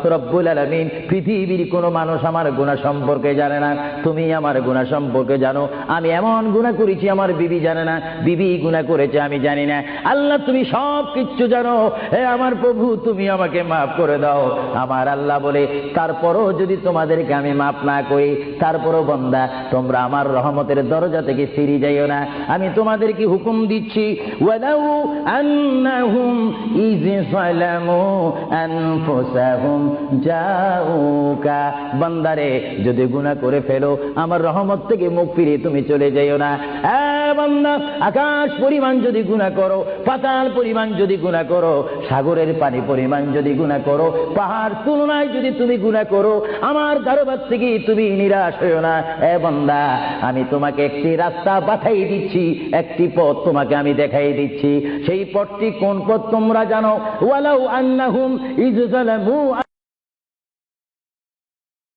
রব্বুল আলামিন, পৃথিবীর কোনো মানুষ আমার গুনাহ সম্পর্কে জানে না, তুমি আমার গুনাহ সম্পর্কে জানো। আমি এমন গুনাহ করেছি আমার বিবি জানে না, বিবি গুনাহ করেছে আমি জানি না। আল্লাহ তুমি সব কিচ্ছু জানো, হে আমার প্রভু তুমি আমাকে মাফ করে দাও। আমার আল্লাহ বলে, তারপরও যদি তোমাদেরকে আমি মাফ না করি, তারপরও বান্দা তোমরা আমার রহমতের দরজা থেকে ফিরে যাইও না। আমি তোমাদেরকে হুকুম দিচ্ছি, ওয়ালাউ আন্নাহুম ইয যালামু আনফুসাহুম জাউকা, বান্দারে যদি গুনাহ করে ফেলো আমার রহমত থেকে মুখ ফিরিয়ে তুমি চলে যাইও না। বান্দা, আকাশ পরিমাণ যদি গুনাহ করো, পাতাল পরিমাণ যদি গুনাহ করো, সাগরের পানি পরিমাণ যদি গুনাহ করো, পাহাড় তুলনায় যদি তুমি গুনাহ করো, আমার দরবার থেকে তুমি নিরাশ হইও না। বান্দা, আমি তোমাকে একটি রাস্তা পাঠাই দিচ্ছি, একটি পথ তোমাকে আমি দেখাই দিচ্ছি। সেই পথটি কোন পথ তোমরা জানো? ওয়ালাউ আন্নাহুম ইয যালামু